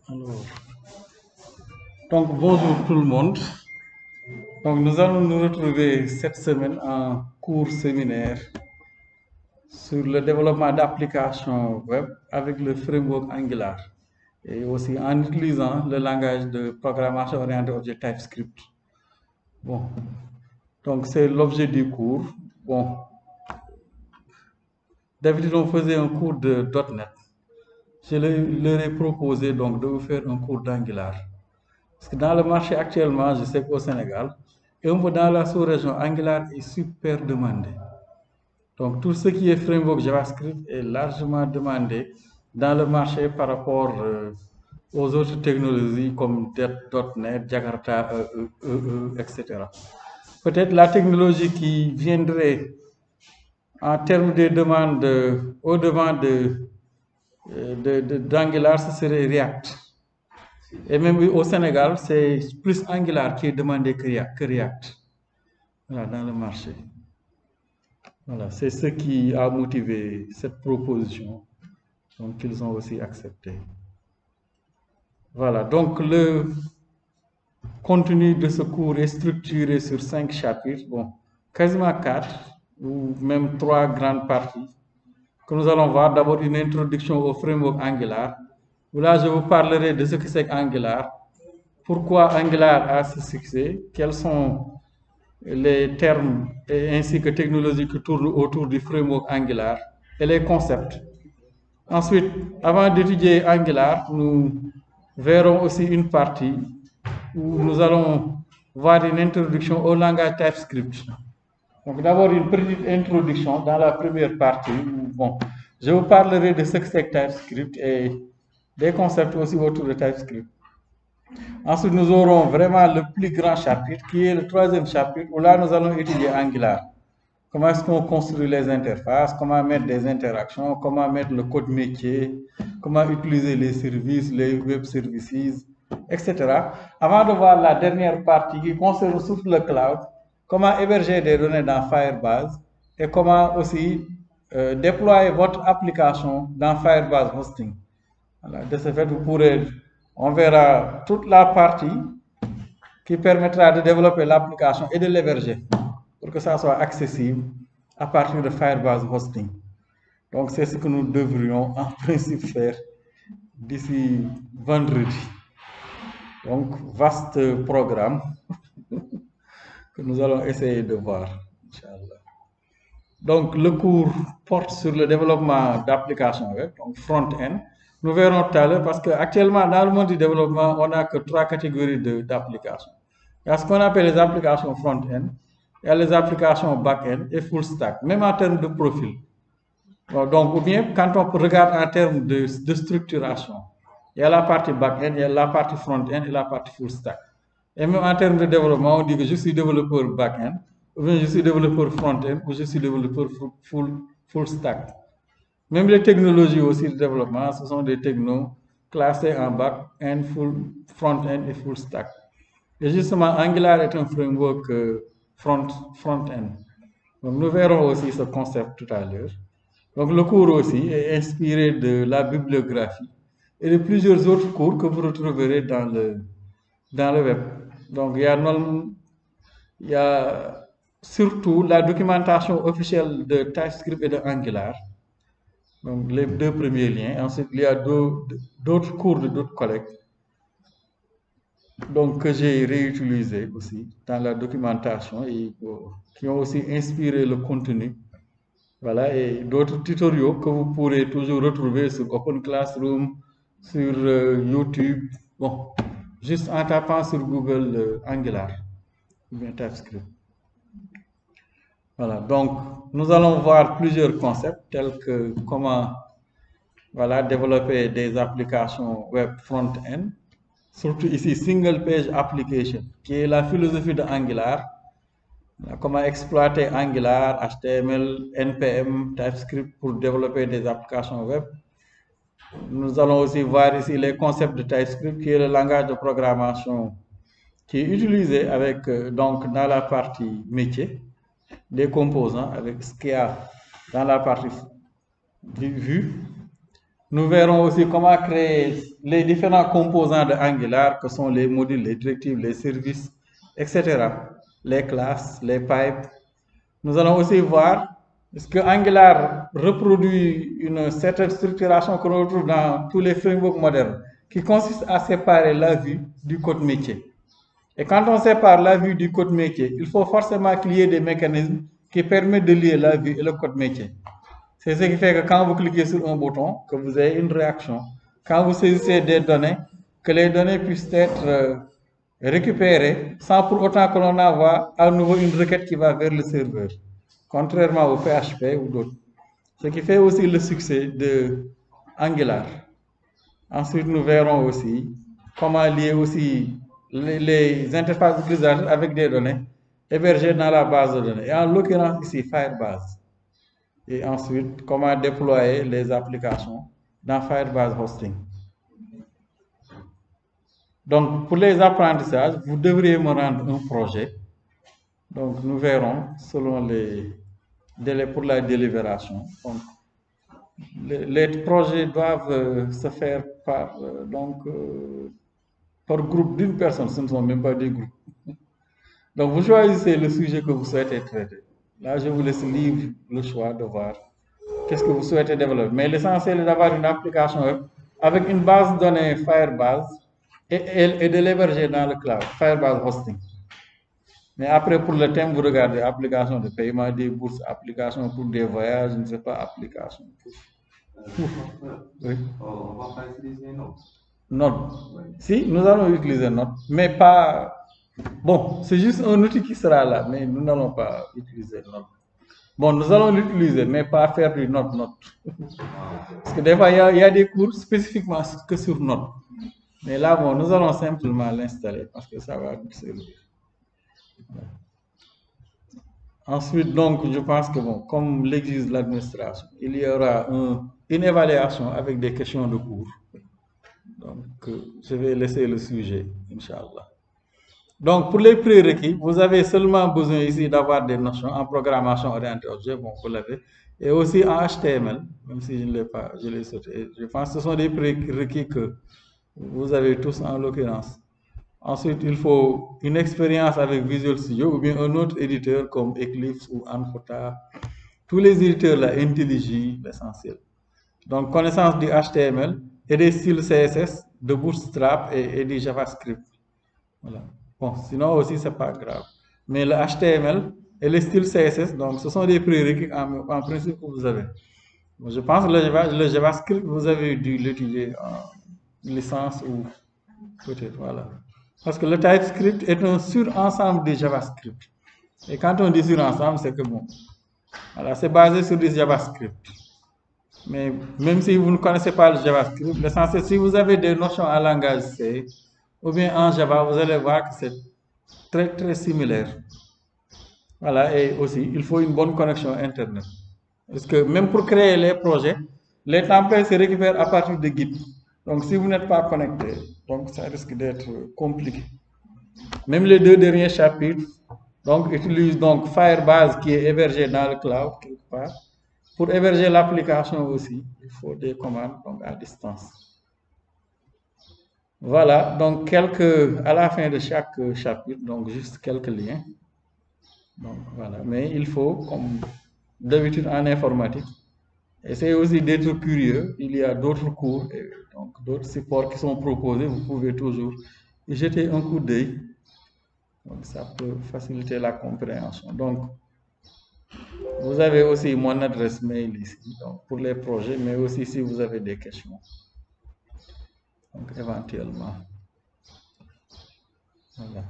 Alors, donc bonjour tout le monde. Donc nous allons nous retrouver cette semaine en cours séminaire sur le développement d'applications web avec le framework Angular et aussi en utilisant le langage de programmation orientée objet TypeScript. Bon, donc c'est l'objet du cours. Bon, d'habitude on faisait un cours de .NET. Leur ai proposé donc de vous faire un cours d'Angular. Parce que dans le marché actuellement, je sais qu'au Sénégal, et un peu dans la sous-région, Angular est super demandé. Donc tout ce qui est framework JavaScript est largement demandé dans le marché par rapport aux autres technologies comme .NET, Jakarta, etc. Peut-être la technologie qui viendrait en termes de demandes au-devant d'Angular, ce serait React. Et même au Sénégal, c'est plus Angular qui est demandé que React. Voilà, dans le marché. Voilà, c'est ce qui a motivé cette proposition. Donc, ils ont aussi accepté. Voilà, donc le contenu de ce cours est structuré sur 5 chapitres, bon, quasiment 4, ou même 3 grandes parties, que nous allons voir. D'abord, une introduction au framework Angular. Là, je vous parlerai de ce que c'est Angular, pourquoi Angular a ce succès, quels sont les termes ainsi que technologies qui tournent autour du framework Angular et les concepts. Ensuite, avant d'étudier Angular, nous verrons aussi une partie où nous allons voir une introduction au langage TypeScript. Donc d'abord une petite introduction dans la première partie. Bon, je vous parlerai de ce que c'est TypeScript et des concepts aussi autour de TypeScript. Ensuite, nous aurons vraiment le plus grand chapitre, qui est le troisième chapitre, où là, nous allons étudier Angular. Comment est-ce qu'on construit les interfaces, comment mettre des interactions, comment mettre le code métier, comment utiliser les services, les web services, etc. Avant de voir la dernière partie qui concerne surtout le cloud, comment héberger des données dans Firebase et comment aussi déployer votre application dans Firebase Hosting. Voilà, de ce fait, on verra toute la partie qui permettra de développer l'application et de l'héberger pour que ça soit accessible à partir de Firebase Hosting. Donc, c'est ce que nous devrions en principe faire d'ici vendredi. Donc, vaste programme que nous allons essayer de voir, Inch'Allah. Donc, le cours porte sur le développement d'applications web, donc front-end. Nous verrons tout à l'heure parce qu'actuellement, dans le monde du développement, on n'a que 3 catégories d'applications. Il y a ce qu'on appelle les applications front-end, il y a les applications back-end et full stack, même en termes de profil. Donc, ou bien quand on regarde en termes de structuration, il y a la partie back-end, il y a la partie front-end et la partie full stack. Et même en termes de développement, on dit que je suis développeur back-end, ou bien je suis développeur front-end, ou je suis développeur full stack. Même les technologies aussi de développement, ce sont des technos classés en back-end, front-end et full stack. Et justement, Angular est un framework front-end. Donc, nous verrons aussi ce concept tout à l'heure. Donc, le cours aussi est inspiré de la bibliographie et de plusieurs autres cours que vous retrouverez dans le web. Donc, il y a surtout la documentation officielle de TypeScript et de Angular. Donc, les 2 premiers liens. Ensuite, il y a d'autres cours de d'autres collègues. Donc, que j'ai réutilisé aussi dans la documentation et qui ont aussi inspiré le contenu. Voilà, et d'autres tutoriaux que vous pourrez toujours retrouver sur Open Classroom, sur YouTube. Bon, juste en tapant sur Google Angular ou bien TypeScript. Voilà, donc nous allons voir plusieurs concepts tels que comment développer des applications web front-end, surtout ici single page application, qui est la philosophie de Angular. Comment exploiter Angular, HTML, NPM, TypeScript pour développer des applications web. Nous allons aussi voir ici les concepts de TypeScript, qui est le langage de programmation qui est utilisé avec, donc, dans la partie métier, des composants, avec ce qu'il y a dans la partie vue. Nous verrons aussi comment créer les différents composants de Angular, que sont les modules, les directives, les services, etc. Les classes, les pipes. Nous allons aussi voir est-ce que Angular reproduit une certaine structuration que l'on retrouve dans tous les frameworks modernes, qui consiste à séparer la vue du code métier. Et quand on sépare la vue du code métier, il faut forcément qu'il y ait des mécanismes qui permettent de lier la vue et le code métier. C'est ce qui fait que quand vous cliquez sur un bouton, que vous avez une réaction. Quand vous saisissez des données, que les données puissent être récupérées sans pour autant que l'on envoie à nouveau une requête qui va vers le serveur, contrairement au PHP ou d'autres. Ce qui fait aussi le succès de Angular. Ensuite, nous verrons aussi comment lier aussi les interfaces utilisateurs avec des données hébergées dans la base de données. Et en l'occurrence ici, Firebase. Et ensuite, comment déployer les applications dans Firebase Hosting. Donc, pour les apprentissages, vous devriez me rendre un projet. Donc, nous verrons selon les délais pour la délibération. Donc, les projets doivent se faire par groupe d'une personne, ce ne sont même pas des groupes. Donc, vous choisissez le sujet que vous souhaitez traiter. Là, je vous laisse libre le choix de voir qu'est-ce que vous souhaitez développer. Mais l'essentiel est d'avoir une application web avec une base de données Firebase et de l'héberger dans le cloud, Firebase Hosting. Mais après, pour le thème, vous regardez application de paiement des bourses, application pour des voyages, je ne sais pas, application pour... Oui. On va pas utiliser Node. Node. Si, nous allons utiliser Node, mais pas... Bon, c'est juste un outil qui sera là, mais nous n'allons pas utiliser Node. Bon, nous allons l'utiliser, mais pas faire du Node. Parce que des fois, il y a des cours spécifiquement que sur Node. Mais là, bon, nous allons simplement l'installer parce que ça va nous servir. Ensuite, donc, je pense que, bon, comme l'exige l'administration, il y aura une évaluation avec des questions de cours. Donc, je vais laisser le sujet, Inch'Allah. Donc, pour les prérequis, vous avez seulement besoin ici d'avoir des notions en programmation orientée objet, bon, vous l'avez, et aussi en HTML, même si je ne l'ai pas, je l'ai sauté. Je pense que ce sont des prérequis que vous avez tous en l'occurrence. Ensuite, il faut une expérience avec Visual Studio ou bien un autre éditeur comme Eclipse ou Anfota. Tous les éditeurs là, IntelliJ, l'essentiel. Donc, connaissance du HTML et des styles CSS, de Bootstrap et du JavaScript. Voilà. Bon, sinon aussi, c'est pas grave. Mais le HTML et les styles CSS, donc, ce sont des prérequis en principe que vous avez. Bon, je pense que le JavaScript, vous avez dû l'étudier en licence ou peut-être, voilà. Parce que le TypeScript est un sur-ensemble de JavaScript. Et quand on dit sur-ensemble, c'est que bon, voilà, c'est basé sur du JavaScript. Mais même si vous ne connaissez pas le JavaScript, l'essentiel, si vous avez des notions en langage C ou bien en Java, vous allez voir que c'est très très similaire. Voilà, et aussi, il faut une bonne connexion Internet. Parce que même pour créer les projets, les templates se récupèrent à partir de Git. Donc, si vous n'êtes pas connecté, donc ça risque d'être compliqué. Même les deux derniers chapitres, donc, utilisent donc Firebase qui est hébergé dans le cloud quelque part. Pour héberger l'application aussi, il faut des commandes donc, à distance. Voilà, donc à la fin de chaque chapitre, donc juste quelques liens. Donc voilà, mais il faut, comme d'habitude en informatique, essayez aussi d'être curieux. Il y a d'autres cours et donc d'autres supports qui sont proposés. Vous pouvez toujours y jeter un coup d'œil. Donc ça peut faciliter la compréhension. Donc vous avez aussi mon adresse mail ici donc, pour les projets, mais aussi si vous avez des questions. Donc éventuellement. Voilà.